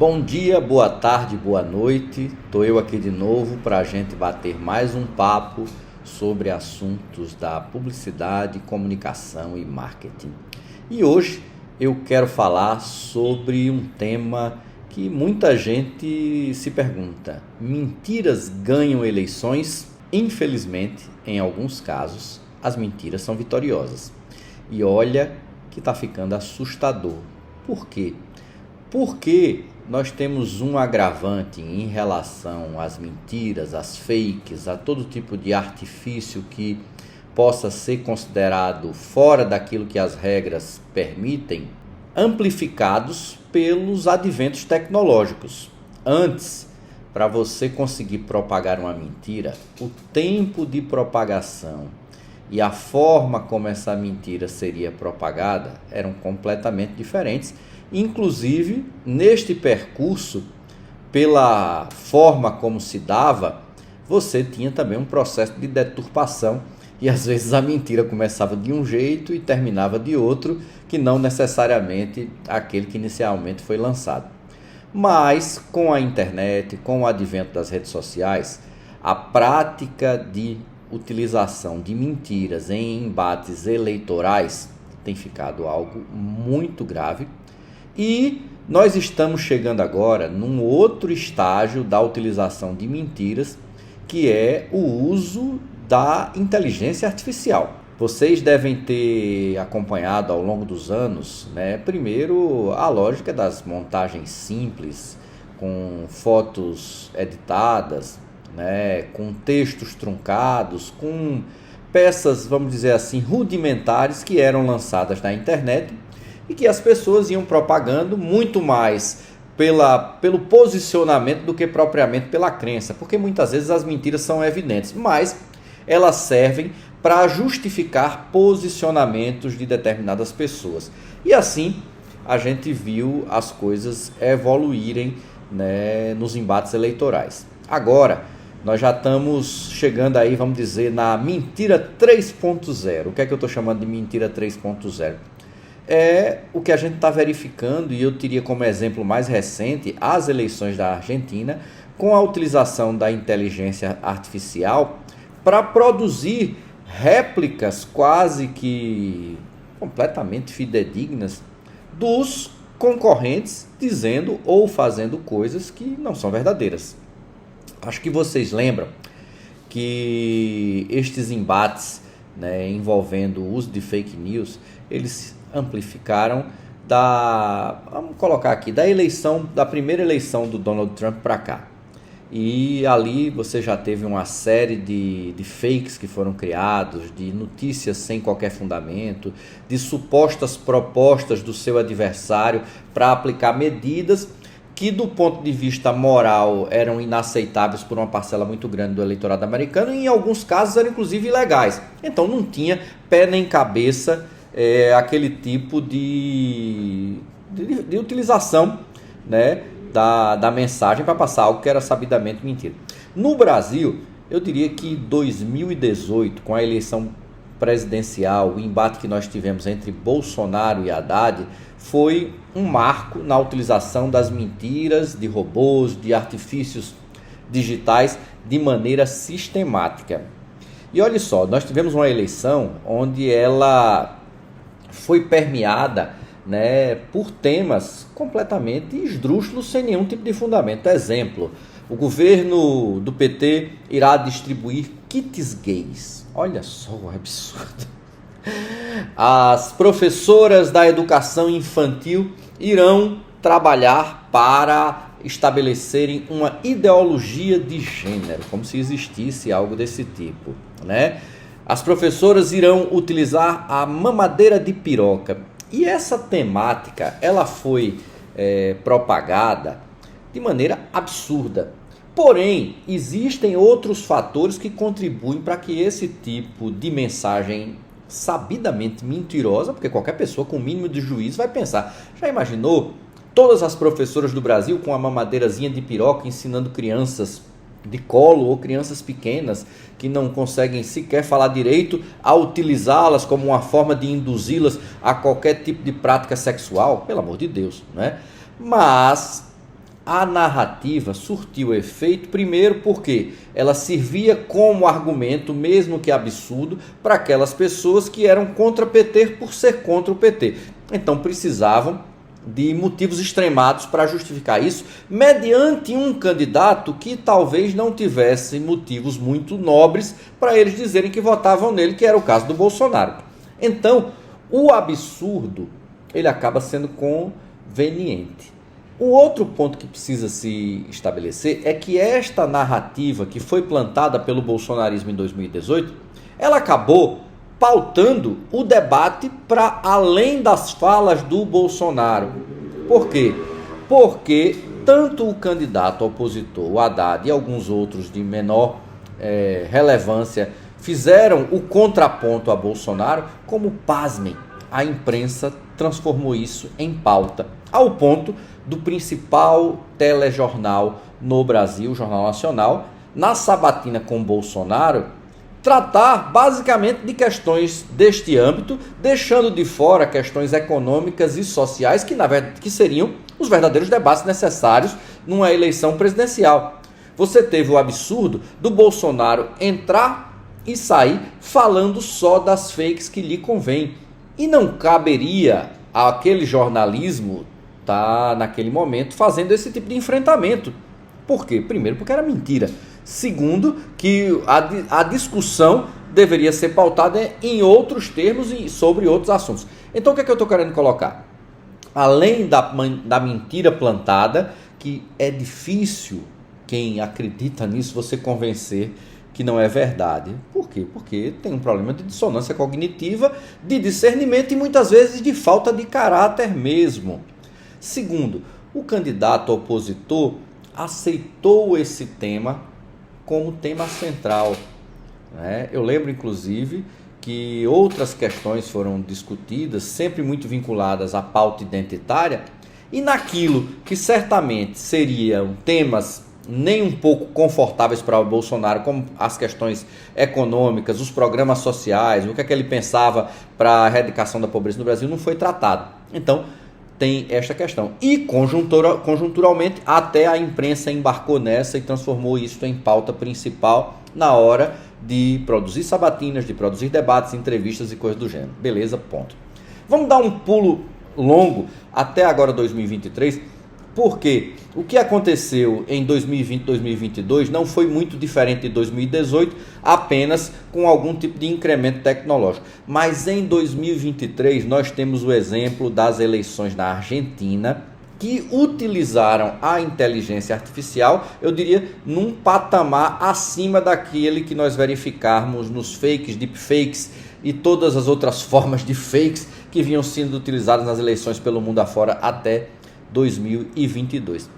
Bom dia, boa tarde, boa noite. Estou eu aqui de novo para a gente bater mais um papo sobre assuntos da publicidade, comunicação e marketing. E hoje eu quero falar sobre um tema que muita gente se pergunta: mentiras ganham eleições? Infelizmente, em alguns casos, as mentiras são vitoriosas. E olha que está ficando assustador. Por quê? Porque nós temos um agravante em relação às mentiras, às fakes, a todo tipo de artifício que possa ser considerado fora daquilo que as regras permitem, amplificados pelos adventos tecnológicos. Antes, para você conseguir propagar uma mentira, o tempo de propagação e a forma como essa mentira seria propagada eram completamente diferentes. Inclusive, neste percurso, pela forma como se dava, você tinha também um processo de deturpação e às vezes a mentira começava de um jeito e terminava de outro, que não necessariamente aquele que inicialmente foi lançado. Mas com a internet, com o advento das redes sociais, a prática de utilização de mentiras em embates eleitorais tem ficado algo muito grave. E nós estamos chegando agora num outro estágio da utilização de mentiras, que é o uso da inteligência artificial. Vocês devem ter acompanhado ao longo dos anos, primeiro a lógica das montagens simples, com fotos editadas, com textos truncados, com peças, vamos dizer assim, rudimentares que eram lançadas na internet e que as pessoas iam propagando muito mais pelo posicionamento do que propriamente pela crença, porque muitas vezes as mentiras são evidentes, mas elas servem para justificar posicionamentos de determinadas pessoas. E assim a gente viu as coisas evoluírem, nos embates eleitorais. Agora, nós já estamos chegando aí, vamos dizer, na mentira 3.0. O que é que eu estou chamando de mentira 3.0? É o que a gente está verificando, e eu teria como exemplo mais recente as eleições da Argentina, com a utilização da inteligência artificial para produzir réplicas quase que completamente fidedignas dos concorrentes, dizendo ou fazendo coisas que não são verdadeiras. Acho que vocês lembram que estes embates, envolvendo o uso de fake news, eles amplificaram vamos colocar aqui, da primeira eleição do Donald Trump para cá. E ali você já teve uma série de fakes que foram criados, de notícias sem qualquer fundamento, de supostas propostas do seu adversário para aplicar medidas que do ponto de vista moral eram inaceitáveis por uma parcela muito grande do eleitorado americano e em alguns casos eram inclusive ilegais. Então não tinha pé nem cabeça aquele tipo de utilização, da mensagem para passar algo que era sabidamente mentira. No Brasil, eu diria que 2018, com a eleição presidencial, o embate que nós tivemos entre Bolsonaro e Haddad, foi um marco na utilização das mentiras, de robôs, de artifícios digitais de maneira sistemática. E olha só, nós tivemos uma eleição onde ela foi permeada, por temas completamente esdrúxulos, sem nenhum tipo de fundamento. Exemplo, o governo do PT irá distribuir kits gays. Olha só o absurdo. As professoras da educação infantil irão trabalhar para estabelecerem uma ideologia de gênero, como se existisse algo desse tipo, As professoras irão utilizar a mamadeira de piroca. E essa temática, ela foi propagada de maneira absurda. Porém, existem outros fatores que contribuem para que esse tipo de mensagem sabidamente mentirosa, porque qualquer pessoa com o mínimo de juízo vai pensar, já imaginou todas as professoras do Brasil com a mamadeirazinha de piroca ensinando crianças de colo ou crianças pequenas que não conseguem sequer falar direito a utilizá-las como uma forma de induzi-las a qualquer tipo de prática sexual? Pelo amor de Deus, Mas a narrativa surtiu efeito, primeiro porque ela servia como argumento, mesmo que absurdo, para aquelas pessoas que eram contra PT por ser contra o PT. Então precisavam de motivos extremados para justificar isso, mediante um candidato que talvez não tivesse motivos muito nobres para eles dizerem que votavam nele, que era o caso do Bolsonaro. Então, o absurdo, ele acaba sendo conveniente. O outro ponto que precisa se estabelecer é que esta narrativa que foi plantada pelo bolsonarismo em 2018, ela acabou pautando o debate para além das falas do Bolsonaro. Por quê? Porque tanto o candidato opositor, o Haddad, e alguns outros de menor relevância fizeram o contraponto a Bolsonaro, como, pasmem, a imprensa transformou isso em pauta, ao ponto do principal telejornal no Brasil, o Jornal Nacional, na sabatina com Bolsonaro, tratar basicamente de questões deste âmbito, deixando de fora questões econômicas e sociais que seriam os verdadeiros debates necessários numa eleição presidencial. Você teve o absurdo do Bolsonaro entrar e sair falando só das fakes que lhe convém. E não caberia àquele jornalismo estar naquele momento fazendo esse tipo de enfrentamento. Por quê? Primeiro, porque era mentira. Segundo, que a discussão deveria ser pautada em outros termos e sobre outros assuntos. Então, o que é que eu estou querendo colocar? Além da mentira plantada, que é difícil, quem acredita nisso, você convencer que não é verdade. Por quê? Porque tem um problema de dissonância cognitiva, de discernimento e muitas vezes de falta de caráter mesmo. Segundo, o candidato opositor aceitou esse tema como tema central, né? Eu lembro, inclusive, que outras questões foram discutidas, sempre muito vinculadas à pauta identitária, e naquilo que certamente seriam temas nem um pouco confortáveis para o Bolsonaro, como as questões econômicas, os programas sociais, o que é que ele pensava para a erradicação da pobreza no Brasil, não foi tratado. Então, tem esta questão. E conjunturalmente, até a imprensa embarcou nessa e transformou isso em pauta principal na hora de produzir sabatinas, de produzir debates, entrevistas e coisas do gênero. Beleza, ponto. Vamos dar um pulo longo até agora 2023, porque o que aconteceu em 2020 e 2022 não foi muito diferente de 2018, apenas com algum tipo de incremento tecnológico. Mas em 2023 nós temos o exemplo das eleições na Argentina, que utilizaram a inteligência artificial, eu diria, num patamar acima daquele que nós verificarmos nos fakes, deepfakes e todas as outras formas de fakes que vinham sendo utilizadas nas eleições pelo mundo afora até 2022.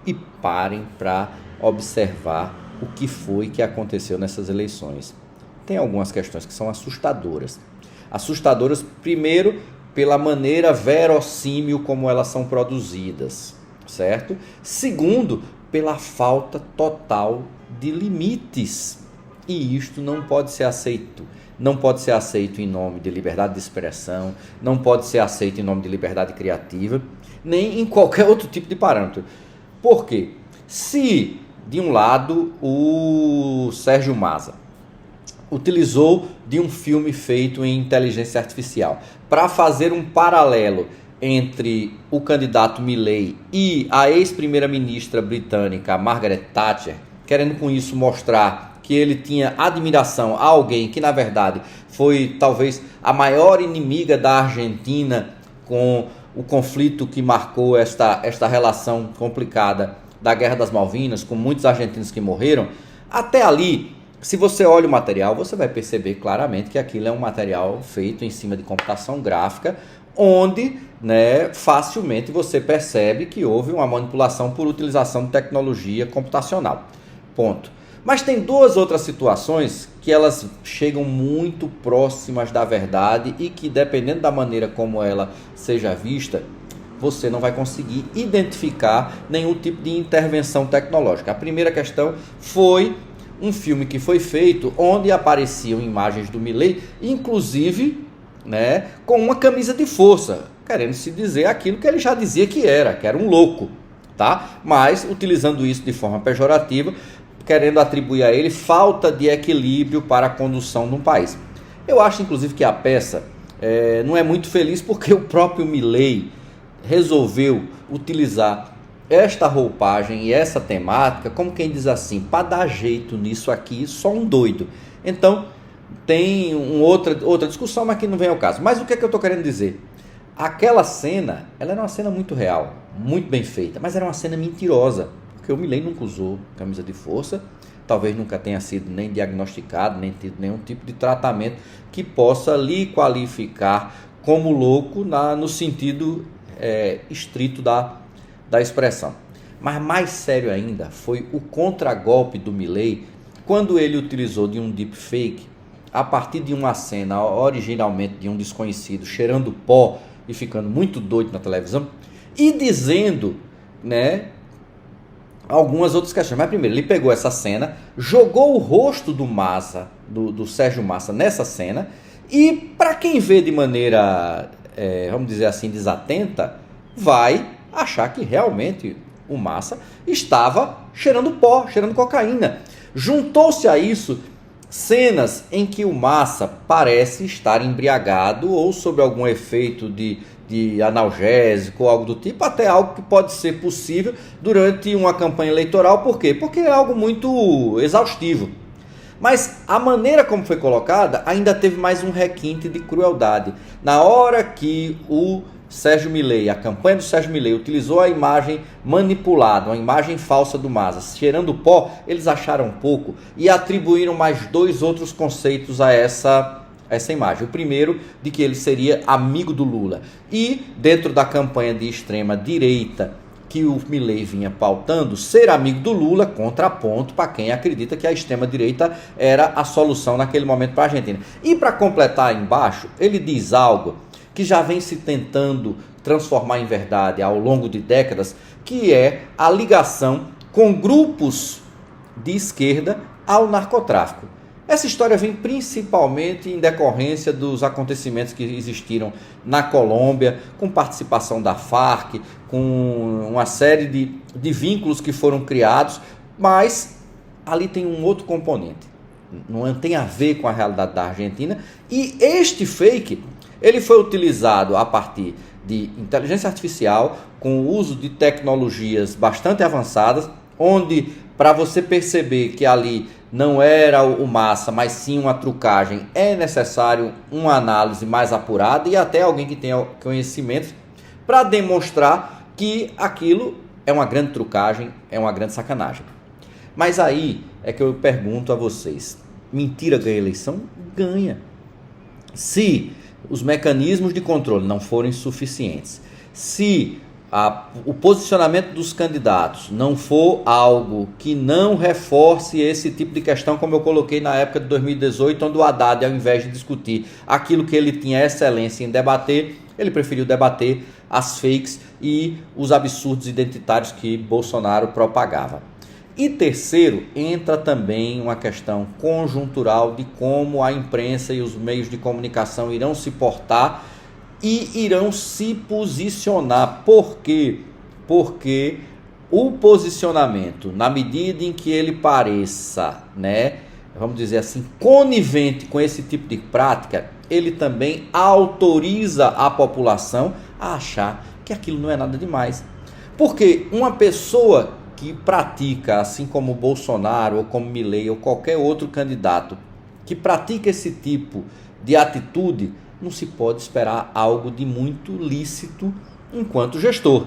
E parem para observar o que foi que aconteceu nessas eleições. Tem algumas questões que são assustadoras. Assustadoras, primeiro, pela maneira verossímil como elas são produzidas, certo? Segundo, pela falta total de limites. E isto não pode ser aceito. Não pode ser aceito em nome de liberdade de expressão, não pode ser aceito em nome de liberdade criativa, nem em qualquer outro tipo de parâmetro. Por quê? Se, de um lado, o Sérgio Maza utilizou de um filme feito em inteligência artificial para fazer um paralelo entre o candidato Milley e a ex-primeira-ministra britânica Margaret Thatcher, querendo com isso mostrar que ele tinha admiração a alguém que, na verdade, foi talvez a maior inimiga da Argentina com o conflito que marcou esta relação complicada da Guerra das Malvinas, com muitos argentinos que morreram. Até ali, se você olha o material, você vai perceber claramente que aquilo é um material feito em cima de computação gráfica, onde, facilmente você percebe que houve uma manipulação por utilização de tecnologia computacional. Ponto. Mas tem duas outras situações que elas chegam muito próximas da verdade e que, dependendo da maneira como ela seja vista, você não vai conseguir identificar nenhum tipo de intervenção tecnológica. A primeira questão foi um filme que foi feito onde apareciam imagens do Milley, inclusive, com uma camisa de força, querendo se dizer aquilo que ele já dizia que era um louco. tá? Mas utilizando isso de forma pejorativa, querendo atribuir a ele falta de equilíbrio para a condução de um país. Eu acho, inclusive, que a peça não é muito feliz porque o próprio Milei resolveu utilizar esta roupagem e essa temática como quem diz assim, para dar jeito nisso aqui, só um doido. Então, tem outra discussão, mas que não vem ao caso. Mas o que é que eu estou querendo dizer? Aquela cena, ela era uma cena muito real, muito bem feita, mas era uma cena mentirosa, porque o Milei nunca usou camisa de força, talvez nunca tenha sido nem diagnosticado, nem tido nenhum tipo de tratamento que possa lhe qualificar como louco no sentido estrito da expressão. Mas mais sério ainda foi o contragolpe do Milei, quando ele utilizou de um deepfake, a partir de uma cena originalmente de um desconhecido cheirando pó e ficando muito doido na televisão, e dizendo, né, algumas outras questões. Mas primeiro, ele pegou essa cena, jogou o rosto do Massa, do Sérgio Massa nessa cena, e para quem vê de maneira, vamos dizer assim, desatenta, vai achar que realmente o Massa estava cheirando pó, cheirando cocaína. Juntou-se a isso cenas em que o Massa parece estar embriagado ou sob algum efeito de analgésico ou algo do tipo, até algo que pode ser possível durante uma campanha eleitoral. Por quê? Porque é algo muito exaustivo. Mas a maneira como foi colocada ainda teve mais um requinte de crueldade. Na hora que o Sérgio Milei, a campanha do Sérgio Milei, utilizou a imagem manipulada, uma imagem falsa do Massa, cheirando pó, eles acharam pouco e atribuíram mais 2 outros conceitos a essa imagem. O primeiro, de que ele seria amigo do Lula. E dentro da campanha de extrema direita que o Milei vinha pautando, ser amigo do Lula, contraponto para quem acredita que a extrema direita era a solução naquele momento para a Argentina. E para completar embaixo, ele diz algo que já vem se tentando transformar em verdade ao longo de décadas, que é a ligação com grupos de esquerda ao narcotráfico. Essa história vem principalmente em decorrência dos acontecimentos que existiram na Colômbia, com participação da Farc, com uma série de vínculos que foram criados, mas ali tem um outro componente, não tem a ver com a realidade da Argentina, e este fake ele foi utilizado a partir de inteligência artificial, com o uso de tecnologias bastante avançadas, onde, para você perceber que ali não era o Massa, mas sim uma trucagem, é necessário uma análise mais apurada e até alguém que tenha conhecimento para demonstrar que aquilo é uma grande trucagem, é uma grande sacanagem. Mas aí é que eu pergunto a vocês, mentira ganha eleição? Ganha. Se os mecanismos de controle não forem suficientes, se o posicionamento dos candidatos não for algo que não reforce esse tipo de questão, como eu coloquei na época de 2018, onde o Haddad, ao invés de discutir aquilo que ele tinha excelência em debater, ele preferiu debater as fakes e os absurdos identitários que Bolsonaro propagava. E terceiro, entra também uma questão conjuntural de como a imprensa e os meios de comunicação irão se portar e irão se posicionar. Por quê? Porque o posicionamento, na medida em que ele pareça, vamos dizer assim, conivente com esse tipo de prática, ele também autoriza a população a achar que aquilo não é nada demais. Porque uma pessoa que pratica, assim como Bolsonaro, ou como Milei, ou qualquer outro candidato, que pratica esse tipo de atitude, não se pode esperar algo de muito lícito enquanto gestor.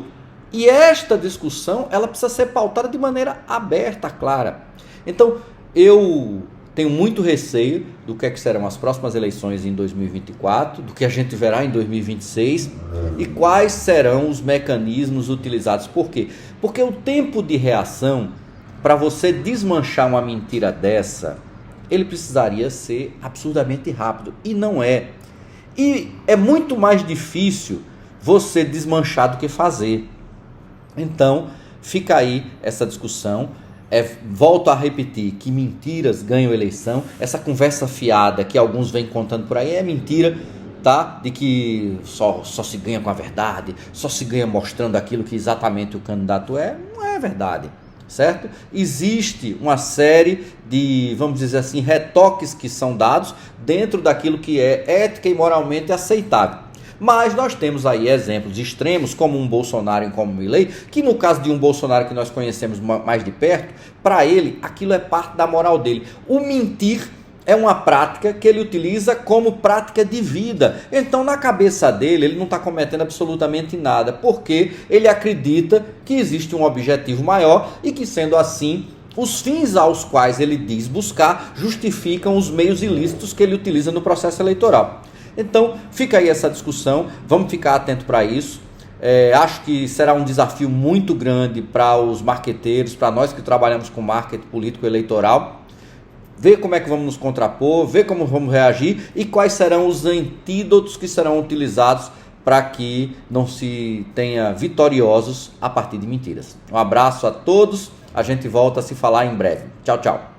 E esta discussão, ela precisa ser pautada de maneira aberta, clara. Então, eu tenho muito receio do que serão as próximas eleições em 2024, do que a gente verá em 2026 e quais serão os mecanismos utilizados. Por quê? Porque o tempo de reação para você desmanchar uma mentira dessa, ele precisaria ser absurdamente rápido, e não é. E é muito mais difícil você desmanchar do que fazer. Então, fica aí essa discussão. Volto a repetir que mentiras ganham eleição. Essa conversa fiada que alguns vêm contando por aí é mentira. tá? De que só se ganha com a verdade, só se ganha mostrando aquilo que exatamente o candidato é. Não é verdade, certo? Existe uma série de, vamos dizer assim, retoques que são dados dentro daquilo que é ética e moralmente aceitável. Mas nós temos aí exemplos extremos, como um Bolsonaro e como um Milei, que no caso de um Bolsonaro que nós conhecemos mais de perto, para ele aquilo é parte da moral dele. O mentir é uma prática que ele utiliza como prática de vida. Então, na cabeça dele, ele não está cometendo absolutamente nada, porque ele acredita que existe um objetivo maior e que, sendo assim, os fins aos quais ele diz buscar justificam os meios ilícitos que ele utiliza no processo eleitoral. Então, fica aí essa discussão, vamos ficar atento para isso. Acho que será um desafio muito grande para os marqueteiros, para nós que trabalhamos com marketing político eleitoral, ver como é que vamos nos contrapor, ver como vamos reagir e quais serão os antídotos que serão utilizados para que não se tenha vitoriosos a partir de mentiras. Um abraço a todos, a gente volta a se falar em breve. Tchau, tchau.